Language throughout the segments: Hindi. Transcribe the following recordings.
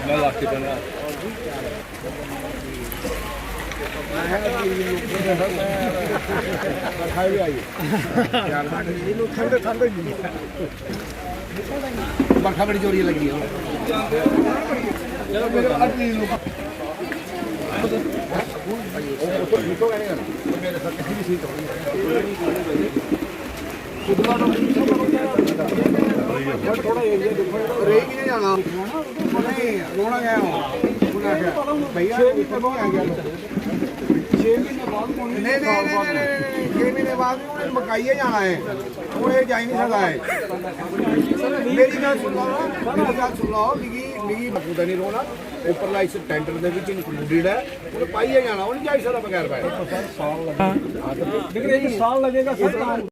मैं लाके बना बरखा बड़ी जोरी लगी है थोड़ा एरिया देखो रहेगी नहीं जाना नहीं रोना गया भैया 6 महीने बाद नहीं 6 महीने बाद मकाइए जाना है वो जा ही नहीं सकता है मेरी गल सुन लो निगी पता नहीं रोना ऊपर लाइस टेंडर के इंक्लूडेड है वो पाइए जाना वो नहीं जा सकता बगैर पाए साल लगेगा सर काम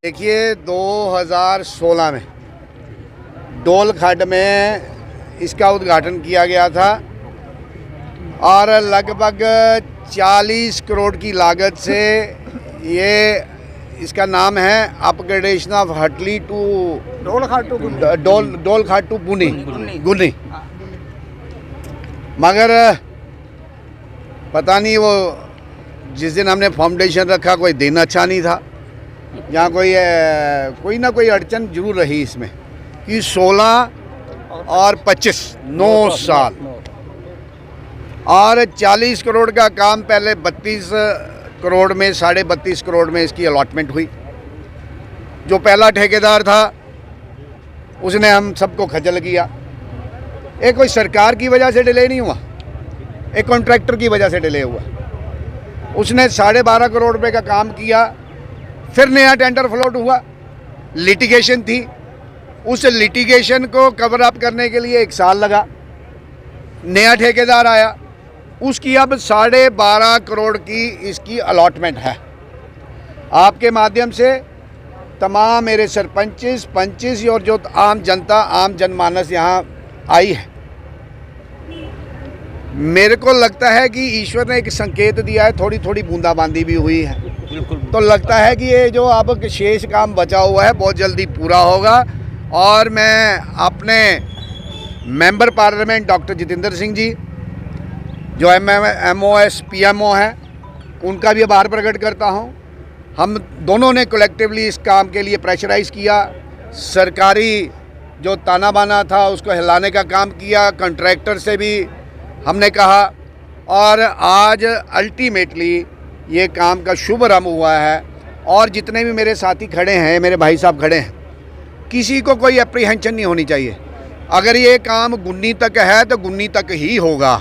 देखिए 2016 में डोल खड्ड में इसका उद्घाटन किया गया था और लगभग 40 करोड़ की लागत से ये इसका नाम है upgradation of Hatli to Dolkhat to Guni. मगर पता नहीं वो जिस दिन हमने फाउंडेशन रखा कोई दिन अच्छा नहीं था, यहाँ कोई ना कोई अड़चन जरूर रही इसमें कि 16 और 25 9 साल और 40 करोड़ का काम पहले 32 करोड़ में 32.5 करोड़ में इसकी अलॉटमेंट हुई। जो पहला ठेकेदार था उसने हम सबको खजल किया। ये कोई सरकार की वजह से डिले नहीं हुआ, एक कॉन्ट्रैक्टर की वजह से डिले हुआ। उसने 12.5 करोड़ रुपए का काम किया, फिर नया टेंडर फ्लोट हुआ, लिटिगेशन थी, उस लिटिगेशन को कवर अप करने के लिए 1 साल लगा। नया ठेकेदार आया, उसकी अब 12.5 करोड़ की इसकी अलॉटमेंट है। आपके माध्यम से तमाम मेरे सरपंच पंच और जो आम जनता आम जनमानस यहाँ आई है, मेरे को लगता है कि ईश्वर ने एक संकेत दिया है, थोड़ी थोड़ी बूंदाबांदी भी हुई है। तो लगता है कि ये जो अब शेष काम बचा हुआ है बहुत जल्दी पूरा होगा। और मैं अपने member parliament doctor Jitendra Singh ji जो MOS PMO हैं, उनका भी आभार प्रकट करता हूं। हम दोनों ने कलेक्टिवली इस काम के लिए प्रेशराइज़ किया, सरकारी जो ताना बाना था उसको हिलाने का काम किया, कॉन्ट्रैक्टर से भी हमने कहा और आज अल्टीमेटली ये काम का शुभारंभ हुआ है। और जितने भी मेरे साथी खड़े हैं, मेरे भाई साहब खड़े हैं, किसी को कोई अप्रीहेंशन नहीं होनी चाहिए। अगर ये काम गुन्नी तक है तो गुन्नी तक ही होगा।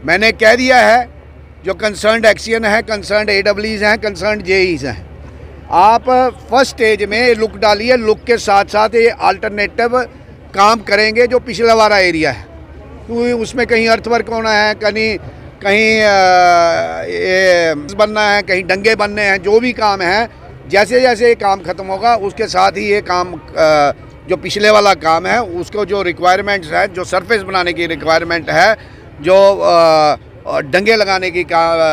मैंने कह दिया है, जो कंसर्न्ड एक्सियन है, कंसर्न्ड AWs हैं, कंसर्न्ड JEs हैं, आप फर्स्ट स्टेज में लुक डालिए, लुक के साथ साथ ये अल्टरनेटिव काम करेंगे जो पिछला वाला एरिया है, क्योंकि उसमें कहीं अर्थवर्क होना है, कहीं ये बनना है, कहीं डंगे बनने हैं, जो भी काम है, जैसे जैसे ये काम ख़त्म होगा उसके साथ ही ये काम जो पिछले वाला काम है उसको जो रिक्वायरमेंट्स है, जो सरफेस बनाने की रिक्वायरमेंट है, जो डंगे लगाने की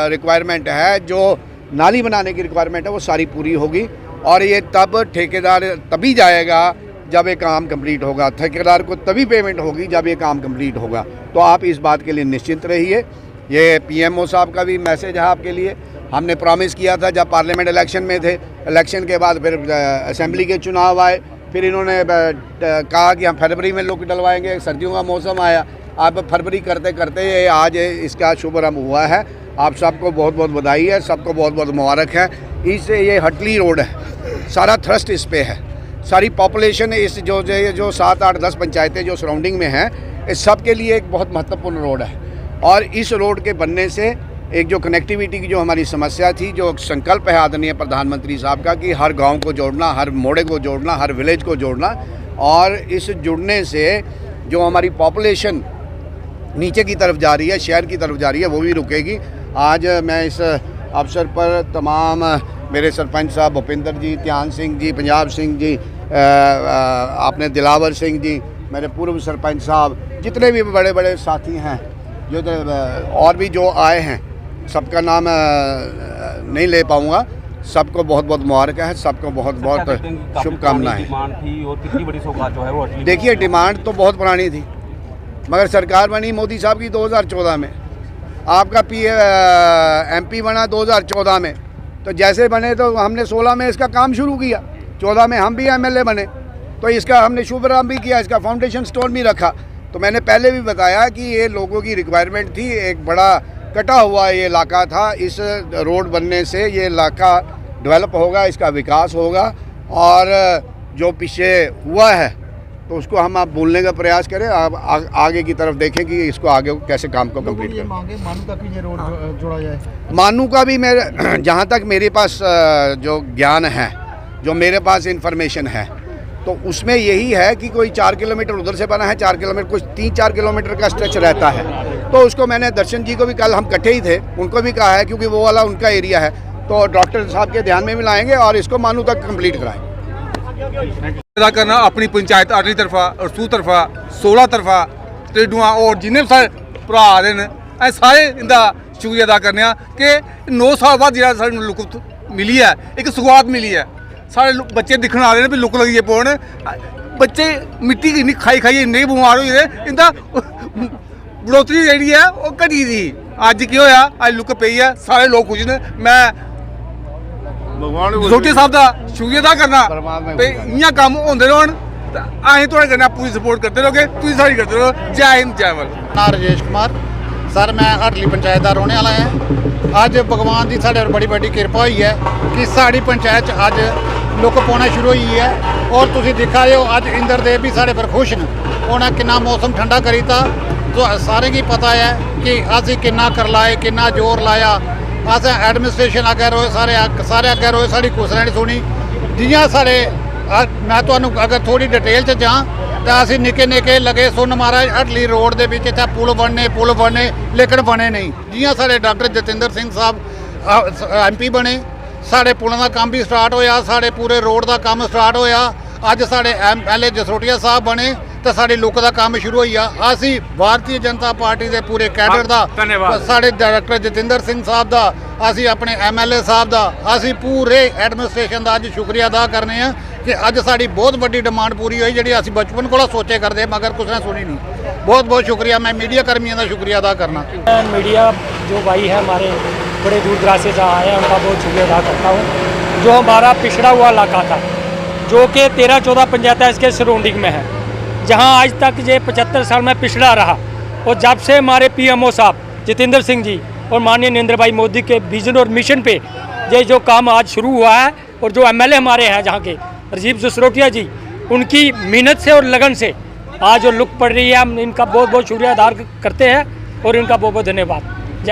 रिक्वायरमेंट है, जो नाली बनाने की रिक्वायरमेंट है, वो सारी पूरी होगी। और ये तब ठेकेदार तभी जाएगा जब ये काम कंप्लीट होगा, ठेकेदार को तभी पेमेंट होगी जब ये काम कंप्लीट होगा। तो आप इस बात के लिए निश्चिंत रहिए। ये PMO साहब का भी मैसेज है आपके लिए। हमने प्रॉमिस किया था जब पार्लियामेंट इलेक्शन में थे, इलेक्शन के बाद फिर असेंबली के चुनाव आए, फिर इन्होंने कहा कि हम फरवरी में लुक डलवाएंगे, सर्दियों का मौसम आया, अब फरवरी करते करते ये आज इसका शुभारंभ हुआ है। आप सबको बहुत बहुत बधाई है, सबको बहुत बहुत मुबारक है। इससे ये हटली रोड है, सारा थ्रस्ट इस पे है, सारी पॉपुलेशन इस जो 7, 8, 10 पंचायतें जो सराउंडिंग में हैं, इस सब के लिए एक बहुत महत्वपूर्ण रोड है। और इस रोड के बनने से एक जो कनेक्टिविटी की जो हमारी समस्या थी, जो संकल्प है आदरणीय प्रधानमंत्री साहब का कि हर गांव को जोड़ना, हर मोड़े को जोड़ना, हर विलेज को जोड़ना, और इस जुड़ने से जो हमारी पॉपुलेशन नीचे की तरफ जा रही है, शहर की तरफ जा रही है, वो भी रुकेगी। आज मैं इस अवसर पर तमाम मेरे सरपंच साहब भूपिंदर जी, ध्यान सिंह जी, पंजाब सिंह जी, आपने दिलावर सिंह जी, मेरे पूर्व सरपंच साहब, जितने भी बड़े बड़े साथी हैं, जो और भी जो आए हैं, सबका नाम नहीं ले पाऊँगा। सबको बहुत बहुत मुबारक है, सबको बहुत बहुत शुभकामनाएं। देखिए, डिमांड तो बहुत पुरानी थी, मगर सरकार बनी मोदी साहब की 2014 में, आपका MP बना 2014 में, तो जैसे बने तो हमने 16 में इसका काम शुरू किया, 14 में हम भी MLA बने, तो इसका हमने शुभारंभ भी किया, इसका फाउंडेशन स्टोन भी रखा। तो मैंने पहले भी बताया कि ये लोगों की रिक्वायरमेंट थी, एक बड़ा कटा हुआ ये इलाका था, इस रोड बनने से ये इलाका डेवलप होगा, इसका विकास होगा, और जो पीछे हुआ है तो उसको हम आप भूलने का प्रयास करें, आप आगे की तरफ देखें कि इसको आगे कैसे काम को कंप्लीट करें। मानू का भी ये रोड जोड़ा जाए। मानू का भी मेरे जहाँ तक मेरे पास जो ज्ञान है, जो मेरे पास इंफॉर्मेशन है, तो उसमें यही है कि कोई 4 किलोमीटर उधर से बना है, 4 किलोमीटर, कुछ 3-4 किलोमीटर का स्ट्रेच रहता है। तो उसको मैंने दर्शन जी को भी, कल हम इकट्ठे ही थे, उनको भी कहा है, क्योंकि वो वाला उनका एरिया है, तो डॉक्टर साहब के ध्यान में भी लाएंगे और इसको मानू तक कंप्लीट कराएंगे। अदा करना अपनी पंचायत अगली तरफा, रसू तरफा, 16 तरफा, त्रेडुआ और जिन्हें सारे भरा ने सारे इंदा शुक्रिया अदा करने कि 9 साल बाद जो लुक मिली है, एक सुगात मिली है। सारे बच्चे दिखने आ रहे हैं भी लुक लगी पौन बच्चे मिट्टी की खाई खाई इन्ने बीमार हो गए इंदा बढ़ोतरी जी है वो घटी दी अज की होया अज लुक पई है सारे लोग खुश ने मैं जोटी साहब का शुक्रिया अदा करना ते इ'यां कम्म होंदे रौहन असीं तुहाडे कन्नै पूरी सपोर्ट करते रहोगे तुसीं साढ़ी करते रहो जय हिंद जय भारत। ना राजेश कुमार सर मैं हटली पंचायत का रोने वाला है। अज भगवान की साढ़े बड़ी बड़ी कृपा हुई है कि साड़ी पंचायत अज लुक पाना शुरू हुई है और तुसीं दिखा हो अज इंद्रदेव भी साढ़े पर खुश न उन्हें कितना मौसम ठंडा करीता तो सारे की पता है कि असीं कितना कर लाए कितना जोर लाया अस एडमिनिस्ट्रेशन अग्गे रोए सारे अग्गे रोए साड़ी कुछ नहीं सुनी जियां साढ़े मैं तुहानूं अगर थोड़ी डिटेल च जां तो असीं निक्के निक्के लगे सुन महाराज हटली रोड के बीच इत्थे पुल बनने लेकिन बने नहीं जियां साढ़े डॉक्टर जतिंदर सिंह साहब MP बने साढ़े पुलों का काम भी स्टार्ट होया साढ़े पूरे रोड का काम स्टार्ट होया अज साढ़े MLA जसरोटिया साहब बने तो साड़ी लुक का काम शुरू होया असी भारतीय जनता पार्टी के पूरे कैडर का साढ़े डायरेक्टर जतिंदर सिंह साहब का असी अपने MLA साहब का असी पूरे एडमिनिस्ट्रेशन का अज शुक्रिया अदा करने हैं कि अज साड़ी बहुत बड़ी डिमांड पूरी हुई जी असी बचपन को सोचे करते मगर कुछ ने सुनी नहीं। बहुत बहुत शुक्रिया मैं मीडिया कर्मियों का शुक्रिया अदा करना। मीडिया जो भाई है हमारे बड़े दूर दराज से जहाँ आए हैं उनका बहुत शुक्रिया अदा करता हूँ। जो हमारा पिछड़ा हुआ इलाका था जो कि 13-14 पंचायतें इसके सराउंडिंग में है जहाँ आज तक ये 75 साल में पिछड़ा रहा और जब से हमारे PMO साहब जितेंद्र सिंह जी और माननीय नरेंद्र भाई मोदी के विजन और मिशन पे ये जो काम आज शुरू हुआ है और जो MLA हमारे हैं जहाँ के राजीव जसरोटिया जी उनकी मेहनत से और लगन से आज जो लुक पड़ रही है हम इनका बहुत बहुत शुक्रिया अदा करते हैं और इनका बहुत बहुत धन्यवाद।